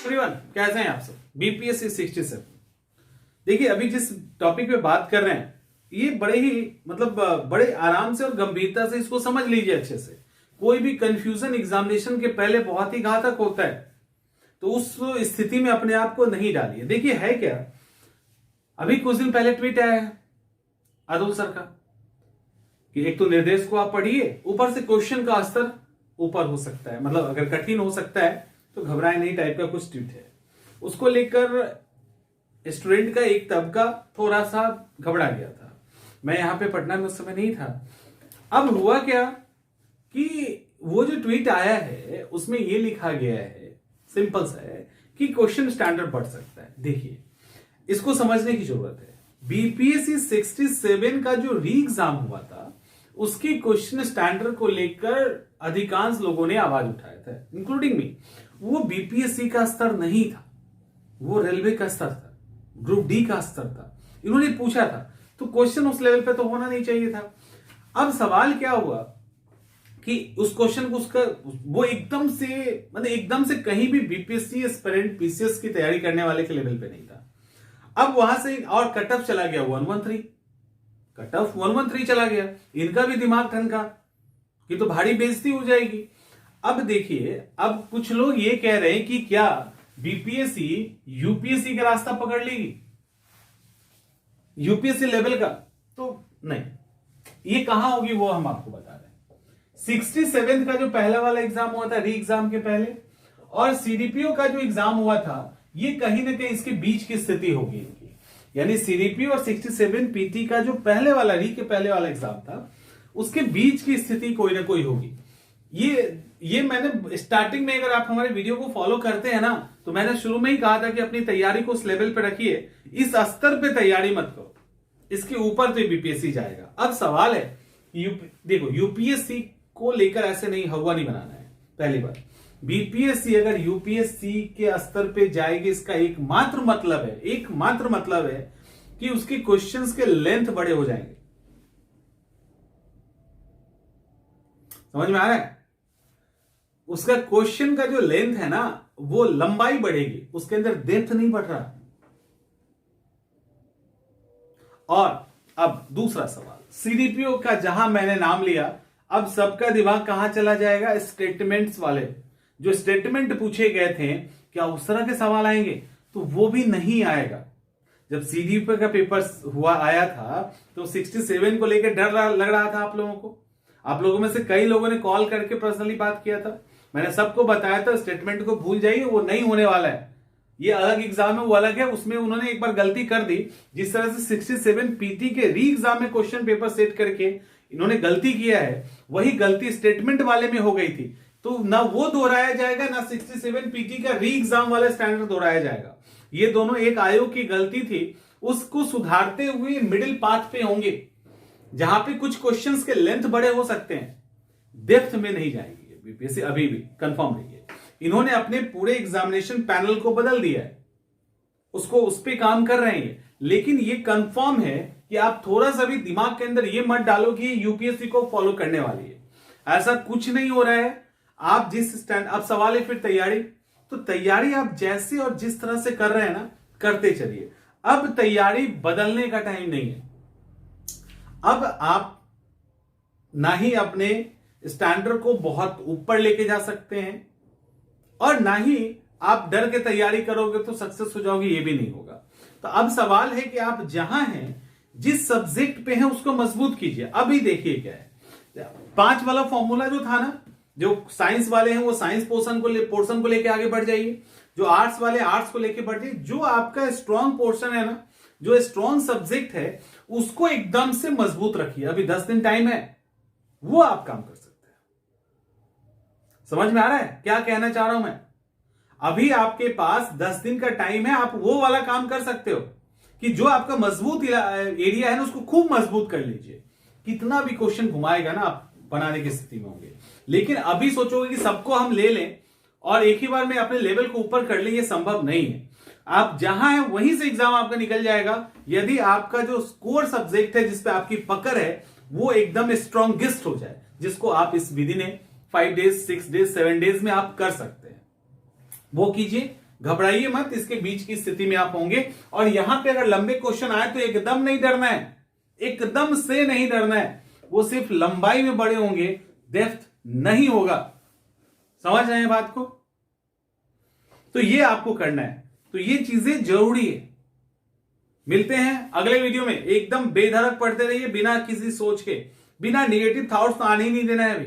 Everyone, कैसे हैं आप सब। बीपीएससी 67। देखिए, अभी जिस टॉपिक पे बात कर रहे हैं ये बड़े ही बड़े आराम से और गंभीरता से इसको समझ लीजिए अच्छे से। कोई भी कंफ्यूजन एग्जामिनेशन के पहले बहुत ही घातक होता है, तो उस स्थिति में अपने आप को नहीं डालिए। देखिए है क्या, अभी कुछ दिन पहले ट्वीट आया है अतुल सर का कि एक तो निर्देश को आप पढ़िए, ऊपर से क्वेश्चन का स्तर ऊपर हो सकता है, मतलब अगर कठिन हो सकता है तो घबराए नहीं टाइप का कुछ ट्वीट है। उसको लेकर स्टूडेंट का एक तबका थोड़ा सा घबरा गया था। मैं यहां पे पटना में उस समय नहीं था। अब हुआ क्या कि वो जो ट्वीट आया है उसमें ये लिखा गया है, सिंपल सा है कि क्वेश्चन स्टैंडर्ड बढ़ सकता है। देखिए, इसको समझने की जरूरत है। बीपीएससी 67 का जो री एग्जाम हुआ था उसकी क्वेश्चन स्टैंडर्ड को लेकर अधिकांश लोगों ने आवाज उठाया था, इंक्लूडिंग मी। वो बीपीएससी का स्तर नहीं था, वो रेलवे का स्तर था, ग्रुप डी का स्तर था। इन्होंने पूछा था तो क्वेश्चन उस लेवल पे तो होना नहीं चाहिए था। अब सवाल क्या हुआ कि उस क्वेश्चन को उसका वो एकदम से कहीं भी बीपीएससी एस्पिरेंट पीसीएस की तैयारी करने वाले के लेवल पे नहीं था। अब वहां से और कट ऑफ चला गया 113, कट ऑफ 113 चला गया। इनका भी दिमाग ठनका कि तो भारी बेइज्जती हो जाएगी। अब देखिए, अब कुछ लोग ये कह रहे हैं कि क्या बीपीएससी यूपीएससी का रास्ता पकड़ लेगी, यूपीएससी लेवल का? तो नहीं, ये कहां होगी वो हम आपको बता रहे हैं। 67 का जो पहला वाला एग्जाम हुआ था री एग्जाम के पहले, और सीडीपीओ का जो एग्जाम हुआ था, ये कहीं ना कहीं इसके बीच की स्थिति होगी इनकी। यानी सीडीपीओ और 67 पीटी का जो पहले वाला री के पहले वाला एग्जाम था उसके बीच की स्थिति कोई ना कोई होगी। ये मैंने स्टार्टिंग में, अगर आप हमारे वीडियो को फॉलो करते हैं ना, तो मैंने शुरू में ही कहा था कि अपनी तैयारी को उस लेवल पे रखिए, इस स्तर पे तैयारी मत करो, इसके ऊपर तो बीपीएससी जाएगा। अब सवाल है, देखो यूपीएससी को लेकर ऐसे नहीं हवा नहीं बनाना है। पहली बात, बीपीएससी अगर यूपीएससी के स्तर पे जाएगी, इसका एकमात्र मतलब है कि उसके क्वेश्चंस के लेंथ बड़े हो जाएंगे। समझ में आ रहा है? उसका क्वेश्चन का जो लेंथ है ना, वो लंबाई बढ़ेगी, उसके अंदर डेप्थ नहीं बढ़ रहा। और अब दूसरा सवाल, सीडीपीओ का जहां मैंने नाम लिया, अब सबका दिमाग कहां चला जाएगा? स्टेटमेंट्स वाले, जो स्टेटमेंट पूछे गए थे, क्या उस तरह के सवाल आएंगे? तो वो भी नहीं आएगा। जब सीडीपीओ का पेपर आया था तो 67 को लेकर डर लग रहा था आप लोगों को। आप लोगों में से कई लोगों ने कॉल करके पर्सनली बात किया था। मैंने सबको बताया था स्टेटमेंट को भूल जाइए, वो नहीं होने वाला है। ये अलग एग्जाम है, वो अलग है। उसमें उन्होंने एक बार गलती कर दी, जिस तरह से 67 पीटी के री एग्जाम में क्वेश्चन पेपर सेट करके इन्होंने गलती किया है, वही गलती स्टेटमेंट वाले में हो गई थी। तो ना वो दोहराया जाएगा, ना 67 पीटी का री एग्जाम वाला स्टैंडर्ड दोहराया जाएगा। ये दोनों एक आयोग की गलती थी, उसको सुधारते हुए मिडिल पाथ पे होंगे, जहां पे कुछ क्वेश्चंस के लेंथ बड़े हो सकते हैं, डेप्थ में नहीं जाएंगे बीपीएससी। अभी भी कंफर्म रहिए, इन्होंने अपने पूरे एग्जामिनेशन पैनल को बदल दिया है, उसको उस पे काम कर रहे हैं। लेकिन ये कंफर्म है कि आप थोड़ा सा भी दिमाग के अंदर ये मत डालो कि यूपीएससी को फॉलो करने वाली है, ऐसा कुछ नहीं हो रहा है। आप जिस स्टैंड, अब सवाल है फिर तैयारी, तो तैयारी आप जैसे और जिस तरह से कर रहे हैं ना, करते चलिए। अब तैयारी बदलने का टाइम नहीं है। अब आप ना ही अपने स्टैंडर्ड को बहुत ऊपर लेके जा सकते हैं, और ना ही आप डर के तैयारी करोगे तो सक्सेस हो जाओगे, ये भी नहीं होगा। तो अब सवाल है कि आप जहां हैं, जिस सब्जेक्ट पे हैं, उसको मजबूत कीजिए। अभी देखिए क्या है, 5 वाला फॉर्मूला जो था ना, जो साइंस वाले हैं वो साइंस पोर्शन को लेके आगे बढ़ जाइए, जो आर्ट्स वाले आर्ट्स को लेके बढ़ जाइए। जो आपका स्ट्रॉन्ग पोर्शन है ना, जो स्ट्रॉन्ग सब्जेक्ट है, उसको एकदम से मजबूत रखिए। अभी 10 दिन टाइम है, वो आप काम कर सकते हैं। समझ में आ रहा है क्या कहना चाह रहा हूं मैं? अभी आपके पास 10 दिन का टाइम है, आप वो वाला काम कर सकते हो कि जो आपका मजबूत एरिया है ना, उसको खूब मजबूत कर लीजिए। कितना भी क्वेश्चन घुमाएगा ना, आप बनाने की स्थिति में होंगे। लेकिन अभी सोचोगे कि सबको हम ले लें और एक ही बार में अपने लेवल को ऊपर कर लें, ये संभव नहीं है। आप जहां है वहीं से एग्जाम आपका निकल जाएगा, यदि आपका जो स्कोर सब्जेक्ट है, जिसपे आपकी पकड़ है, वो एकदम स्ट्रॉन्गेस्ट हो जाए, जिसको आप इस विधि ने 5 डेज 6 डेज 7 डेज में आप कर सकते हैं, वो कीजिए। घबराइए मत, इसके बीच की स्थिति में आप होंगे। और यहां पे अगर लंबे क्वेश्चन आए तो एकदम नहीं डरना है, एकदम से नहीं डरना है। वो सिर्फ लंबाई में बड़े होंगे, डेप्थ नहीं होगा। समझ रहे हैं बात को? तो ये आपको करना है, तो ये चीजें जरूरी है। मिलते हैं अगले वीडियो में। एकदम बेधड़क पढ़ते रहिए, बिना किसी सोच के, बिना निगेटिव थॉट्स तो आने ही नहीं देना है अभी।